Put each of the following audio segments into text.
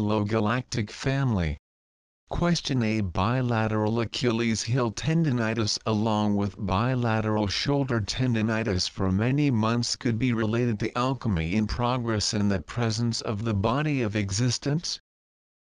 Hello Galactic family. Question A. Bilateral Achilles heel tendinitis along with bilateral shoulder tendinitis for many months could be related to alchemy in progress in the presence of the body of existence?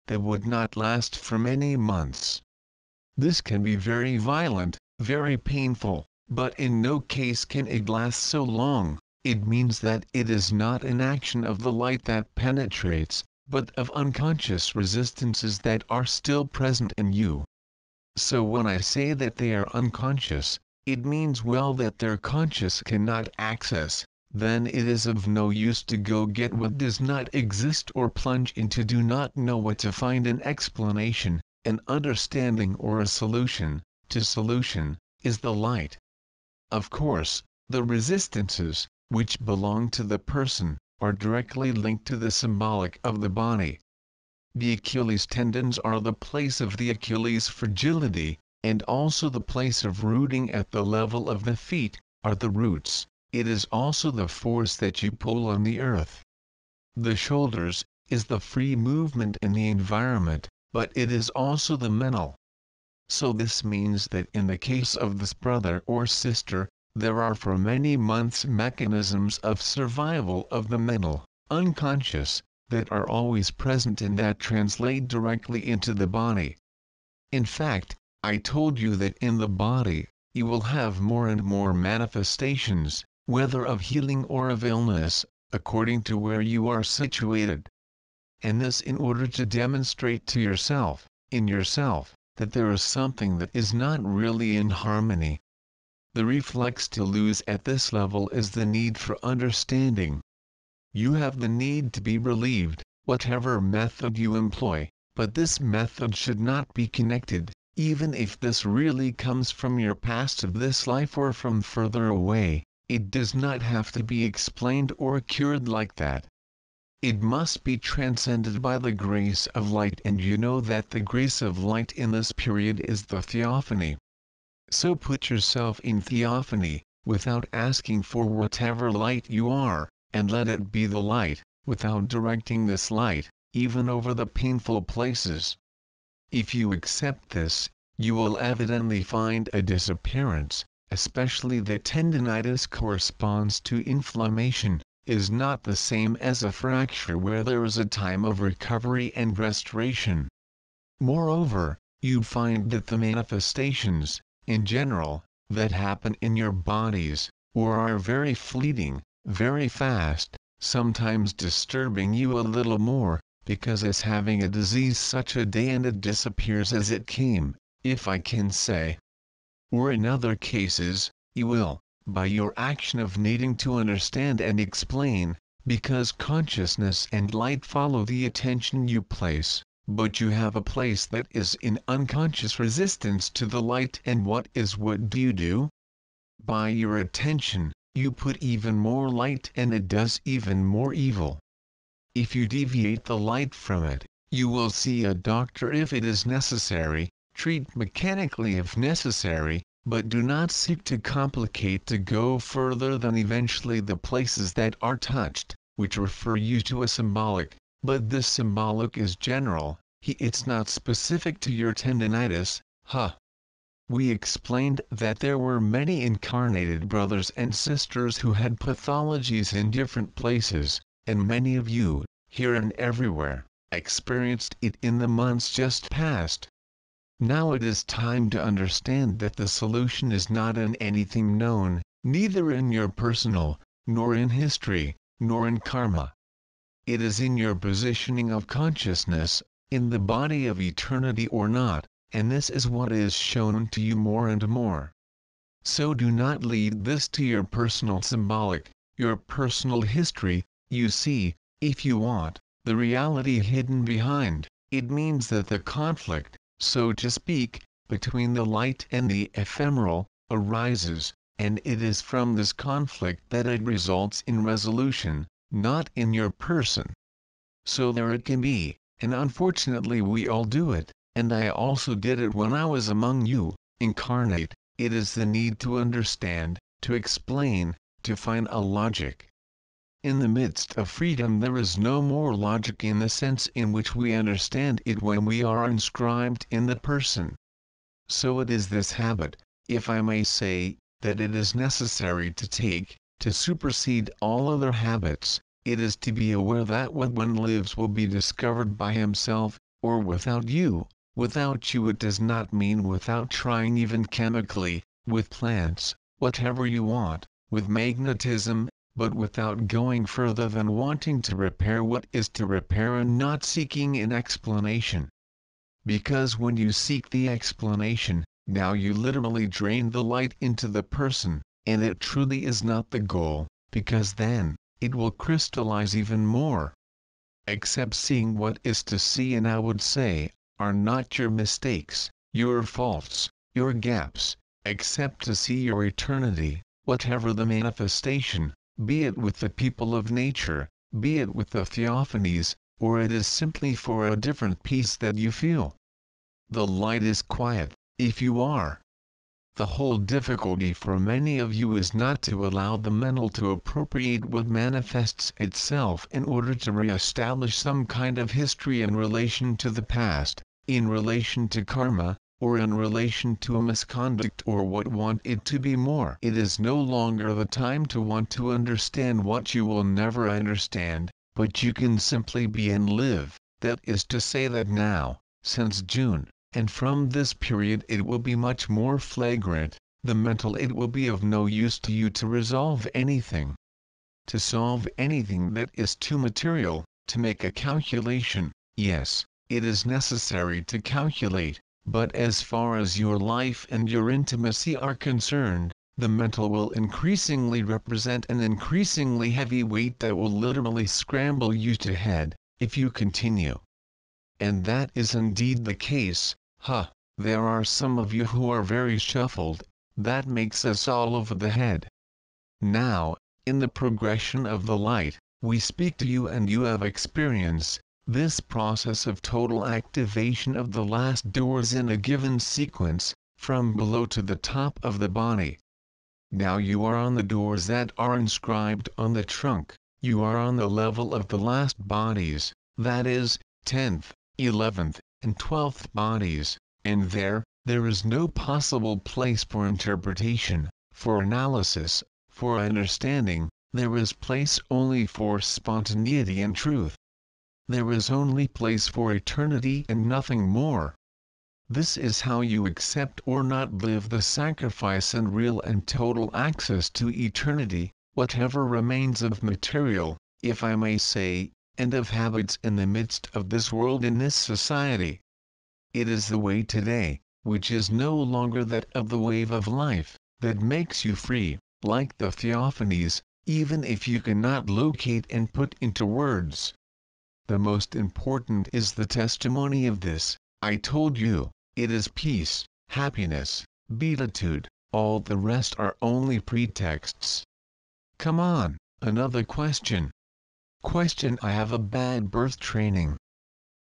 They would not last for many months. This can be very violent, very painful, but in no case can it last so long. It means that it is not an action of the light that penetrates, but of unconscious resistances that are still present in you. So when I say that they are unconscious, it means well that their conscious cannot access, then it is of no use to go get what does not exist or plunge into do not know what to find an explanation, an understanding or a solution. To solution is the light. Of course, the resistances, which belong to the person, are directly linked to the symbolic of the body. The Achilles tendons are the place of the Achilles fragility, and also the place of rooting at the level of the feet, are the roots. It is also the force that you pull on the earth. The shoulders is the free movement in the environment, but it is also the mental. So this means that in the case of this brother or sister, there are for many months mechanisms of survival of the mental, unconscious, that are always present and that translate directly into the body. In fact, I told you that in the body, you will have more and more manifestations, whether of healing or of illness, according to where you are situated. And this in order to demonstrate to yourself, in yourself, that there is something that is not really in harmony. The reflex to lose at this level is the need for understanding. You have the need to be relieved, whatever method you employ, but this method should not be connected, even if this really comes from your past of this life or from further away, it does not have to be explained or cured like that. It must be transcended by the grace of light, and you know that the grace of light in this period is the theophany. So put yourself in theophany, without asking for whatever light you are, and let it be the light, without directing this light, even over the painful places. If you accept this, you will evidently find a disappearance, especially that tendinitis corresponds to inflammation, is not the same as a fracture where there is a time of recovery and restoration. Moreover, you find that the manifestations, in general, that happen in your bodies, or are very fleeting, very fast, sometimes disturbing you a little more, because as having a disease such a day and it disappears as it came, if I can say. Or in other cases, you will, by your action of needing to understand and explain, because consciousness and light follow the attention you place. But you have a place that is in unconscious resistance to the light, and what do you do? By your attention, you put even more light and it does even more evil. If you deviate the light from it, you will see a doctor if it is necessary, treat mechanically if necessary, but do not seek to complicate to go further than eventually the places that are touched, which refer you to a symbolic. But this symbolic is general, it's not specific to your tendinitis, We explained that there were many incarnated brothers and sisters who had pathologies in different places, and many of you, here and everywhere, experienced it in the months just past. Now it is time to understand that the solution is not in anything known, neither in your personal, nor in history, nor in karma. It is in your positioning of consciousness, in the body of eternity or not, and this is what is shown to you more and more. So do not lead this to your personal symbolic, your personal history. You see, if you want, the reality hidden behind, it means that the conflict, so to speak, between the light and the ephemeral, arises, and it is from this conflict that it results in resolution, not in your person. So there it can be, and unfortunately we all do it, and I also did it when I was among you, incarnate. It is the need to understand, to explain, to find a logic. In the midst of freedom there is no more logic in the sense in which we understand it when we are inscribed in the person. So it is this habit, if I may say, that it is necessary to take, to supersede all other habits. It is to be aware that what one lives will be discovered by himself, or without you. Without you it does not mean without trying even chemically, with plants, whatever you want, with magnetism, but without going further than wanting to repair what is to repair and not seeking an explanation. Because when you seek the explanation, now you literally drain the light into the person, and it truly is not the goal, because then, it will crystallize even more. Except seeing what is to see, and I would say, are not your mistakes, your faults, your gaps, except to see your eternity, whatever the manifestation, be it with the people of nature, be it with the theophanies, or it is simply for a different peace that you feel. The light is quiet, if you are. The whole difficulty for many of you is not to allow the mental to appropriate what manifests itself in order to re-establish some kind of history in relation to the past, in relation to karma, or in relation to a misconduct or what want it to be more. It is no longer the time to want to understand what you will never understand, but you can simply be and live. That is to say that now, since June, and from this period it will be much more flagrant, the mental it will be of no use to you to resolve anything. To solve anything that is too material, to make a calculation, yes, it is necessary to calculate, but as far as your life and your intimacy are concerned, the mental will increasingly represent an increasingly heavy weight that will literally scramble you to head, if you continue. And that is indeed the case. There are some of you who are very shuffled, that makes us all over the head. Now, in the progression of the light, we speak to you and you have experienced this process of total activation of the last doors in a given sequence, from below to the top of the body. Now you are on the doors that are inscribed on the trunk, you are on the level of the last bodies, that is, 10th, 11th, and 12th bodies, and there is no possible place for interpretation, for analysis, for understanding, there is place only for spontaneity and truth. There is only place for eternity and nothing more. This is how you accept or not live the sacrifice and real and total access to eternity, whatever remains of material, if I may say, and of habits in the midst of this world in this society. It is the way today, which is no longer that of the wave of life, that makes you free, like the theophanies, even if you cannot locate and put into words. The most important is the testimony of this. I told you, it is peace, happiness, beatitude, all the rest are only pretexts. Come on, another question. I have a bad birth training.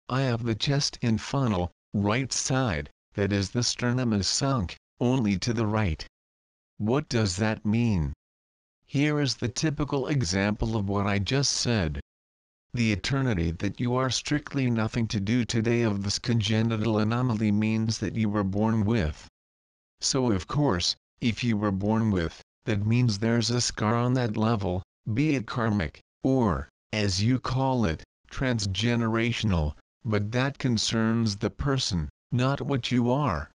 I have the chest in funnel, right side, that is the sternum is sunk, only to the right. What does that mean? Here is the typical example of what I just said. The eternity that you are strictly nothing to do today of this congenital anomaly means that you were born with. So of course, if you were born with, that means there's a scar on that level, be it karmic, or, as you call it, transgenerational, but that concerns the person, not what you are.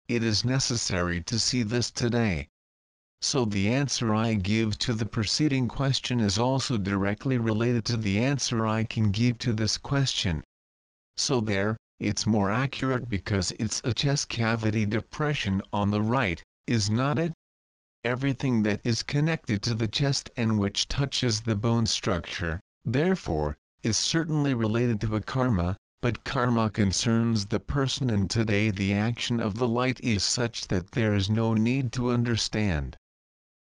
It is necessary to see this today. So the answer I give to the preceding question is also directly related to the answer I can give to this question. So there, it's more accurate because it's a chest cavity depression on the right, is not it? Everything that is connected to the chest and which touches the bone structure, therefore, is certainly related to a karma, but karma concerns the person, and today the action of the light is such that there is no need to understand.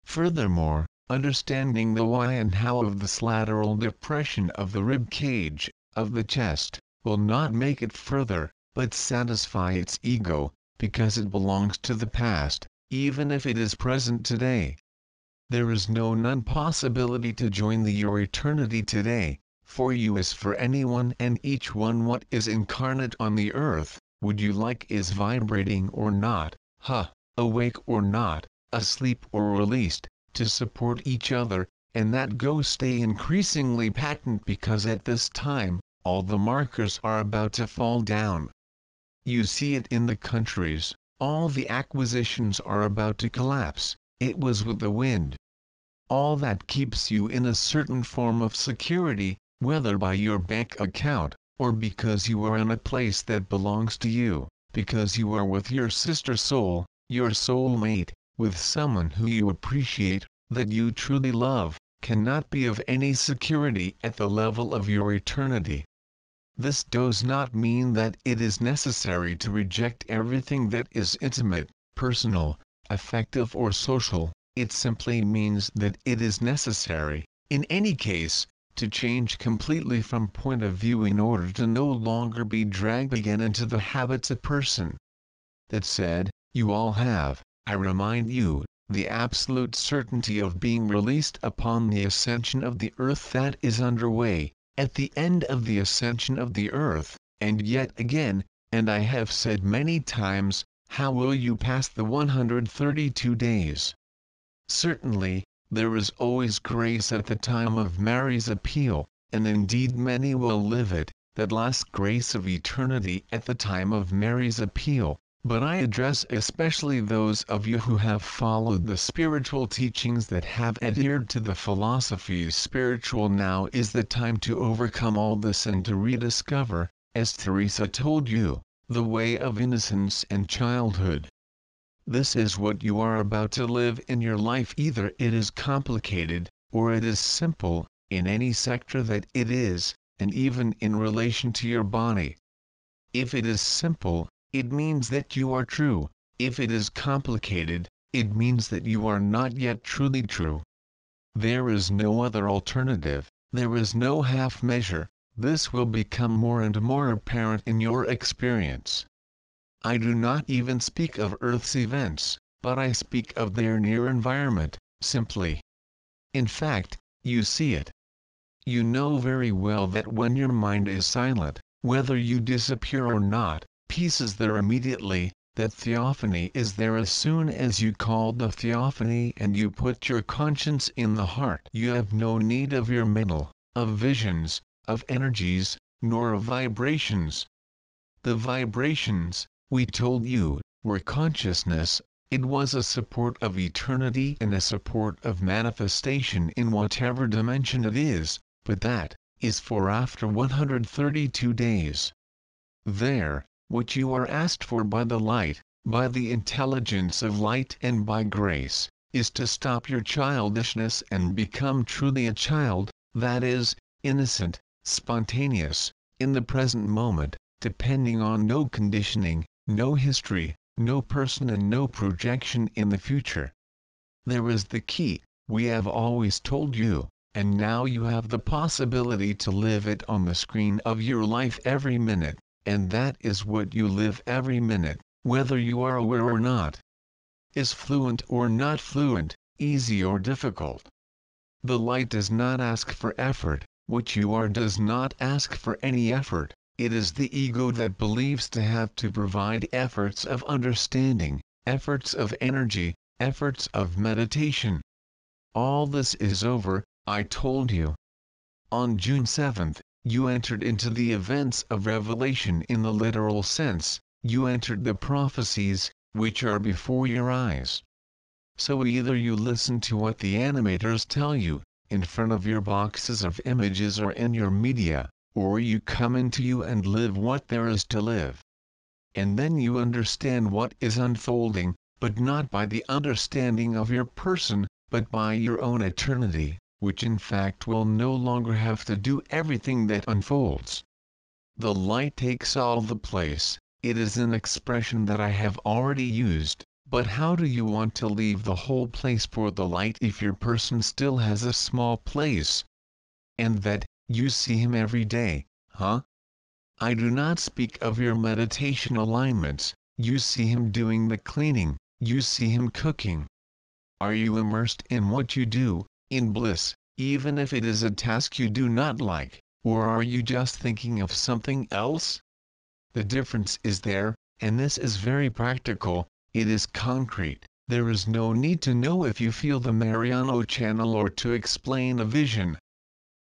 Furthermore, understanding the why and how of this lateral depression of the rib cage, of the chest, will not make it further, but satisfy its ego, because it belongs to the past, even if it is present today. There is no non-possibility to join your eternity today, for you as for anyone and each one what is incarnate on the earth, would you like is vibrating or not, awake or not, asleep or released, to support each other, and that go stay increasingly patent because at this time, all the markers are about to fall down. You see it in the countries, all the acquisitions are about to collapse, it was with the wind. All that keeps you in a certain form of security, whether by your bank account, or because you are in a place that belongs to you, because you are with your sister soul, your soulmate, with someone who you appreciate, that you truly love, cannot be of any security at the level of your eternity. This does not mean that it is necessary to reject everything that is intimate, personal, affective or social, it simply means that it is necessary, in any case, to change completely from point of view in order to no longer be dragged again into the habits a person. That said, you all have, I remind you, the absolute certainty of being released upon the ascension of the earth that is underway, at the end of the ascension of the earth, and yet again, and I have said many times, how will you pass the 132 days? Certainly, there is always grace at the time of Mary's appeal, and indeed many will live it, that last grace of eternity at the time of Mary's appeal, but I address especially those of you who have followed the spiritual teachings that have adhered to the philosophies spiritual. Now is the time to overcome all this and to rediscover, as Teresa told you, the way of innocence and childhood. This is what you are about to live in your life. Either it is complicated, or it is simple, in any sector that it is, and even in relation to your body. If it is simple, it means that you are true. If it is complicated, it means that you are not yet truly true. There is no other alternative, there is no half measure. This will become more and more apparent in your experience. I do not even speak of Earth's events, but I speak of their near environment, simply. In fact, you see it. You know very well that when your mind is silent, whether you disappear or not, peace is there immediately, that theophany is there as soon as you call the theophany and you put your conscience in the heart. You have no need of your mental, of visions, of energies, nor of vibrations. The vibrations, we told you, were consciousness, it was a support of eternity and a support of manifestation in whatever dimension it is, but that is for after 132 days. There, what you are asked for by the light, by the intelligence of light and by grace, is to stop your childishness and become truly a child, that is, innocent, spontaneous, in the present moment, depending on no conditioning, no history, no person and no projection in the future. There is the key, we have always told you, and now you have the possibility to live it on the screen of your life every minute. And that is what you live every minute, whether you are aware or not. Is fluent or not fluent, easy or difficult. The light does not ask for effort, what you are does not ask for any effort, it is the ego that believes to have to provide efforts of understanding, efforts of energy, efforts of meditation. All this is over, I told you. On June 7th, you entered into the events of revelation in the literal sense, you entered the prophecies, which are before your eyes. So either you listen to what the animators tell you, in front of your boxes of images or in your media, or you come into you and live what there is to live. And then you understand what is unfolding, but not by the understanding of your person, but by your own eternity, which in fact will no longer have to do everything that unfolds. The light takes all the place, it is an expression that I have already used, but how do you want to leave the whole place for the light if your person still has a small place? And that, you see him every day, huh? I do not speak of your meditation alignments, you see him doing the cleaning, you see him cooking. Are you immersed in what you do, in bliss, even if it is a task you do not like, or are you just thinking of something else? The difference is there, and this is very practical, it is concrete. There is no need to know if you feel the Mariano channel or to explain a vision.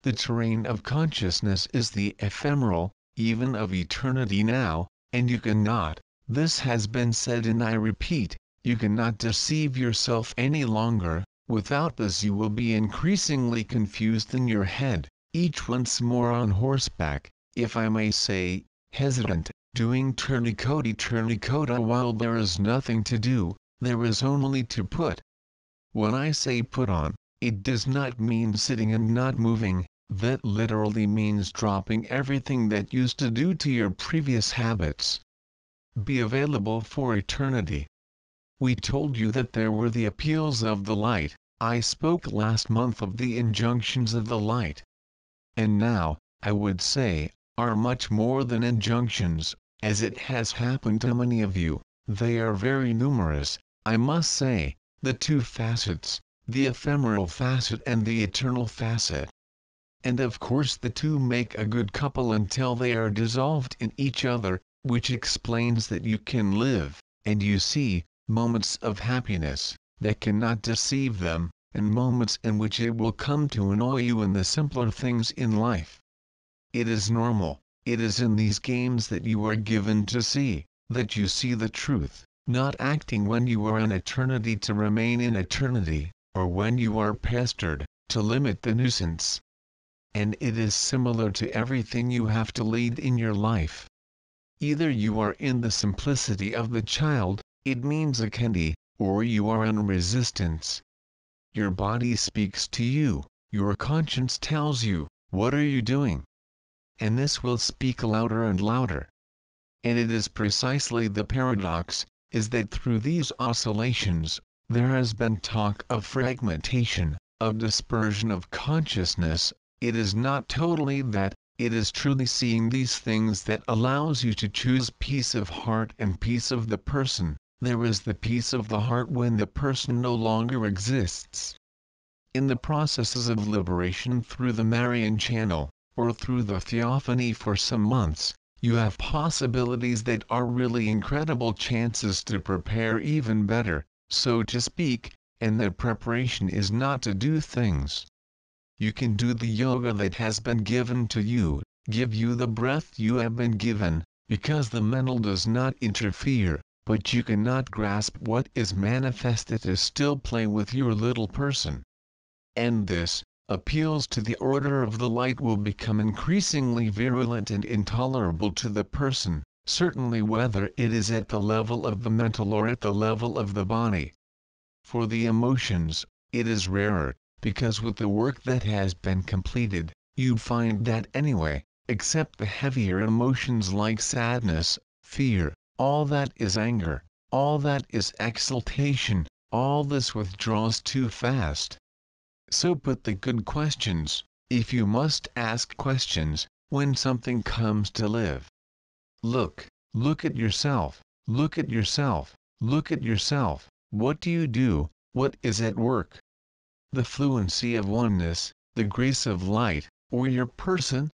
The terrain of consciousness is the ephemeral, even of eternity now, and you cannot, this has been said and I repeat, you cannot deceive yourself any longer. Without this you will be increasingly confused in your head, each once more on horseback, if I may say, hesitant, doing tournicota while there is nothing to do, there is only to put. When I say put on, it does not mean sitting and not moving, that literally means dropping everything that used to do to your previous habits. Be available for eternity. We told you that there were the appeals of the light, I spoke last month of the injunctions of the light. And now, I would say, are much more than injunctions, as it has happened to many of you, they are very numerous, I must say, the two facets, the ephemeral facet and the eternal facet. And of course the two make a good couple until they are dissolved in each other, which explains that you can live, and you see, moments of happiness, that cannot deceive them, and moments in which it will come to annoy you in the simpler things in life. It is normal, it is in these games that you are given to see, that you see the truth, not acting when you are in eternity to remain in eternity, or when you are pestered, to limit the nuisance. And it is similar to everything you have to lead in your life. Either you are in the simplicity of the child, it means a candy, or you are in resistance. Your body speaks to you, your conscience tells you, what are you doing? And this will speak louder and louder. And it is precisely the paradox, is that through these oscillations, there has been talk of fragmentation, of dispersion of consciousness. It is not totally that, it is truly seeing these things that allows you to choose peace of heart and peace of the person. There is the peace of the heart when the person no longer exists. In the processes of liberation through the Marian channel, or through the theophany for some months, you have possibilities that are really incredible chances to prepare even better, so to speak, and that preparation is not to do things. You can do the yoga that has been given to you, give you the breath you have been given, because the mental does not interfere, but you cannot grasp what is manifested as still play with your little person. And this, appeals to the order of the light will become increasingly virulent and intolerable to the person, certainly whether it is at the level of the mental or at the level of the body. For the emotions, it is rarer, because with the work that has been completed, you find that anyway, except the heavier emotions like sadness, fear, all that is anger, all that is exultation, all this withdraws too fast. So put the good questions, if you must ask questions, when something comes to live. Look at yourself, look at yourself, look at yourself, what do you do, what is at work? The fluency of oneness, the grace of light, or your person,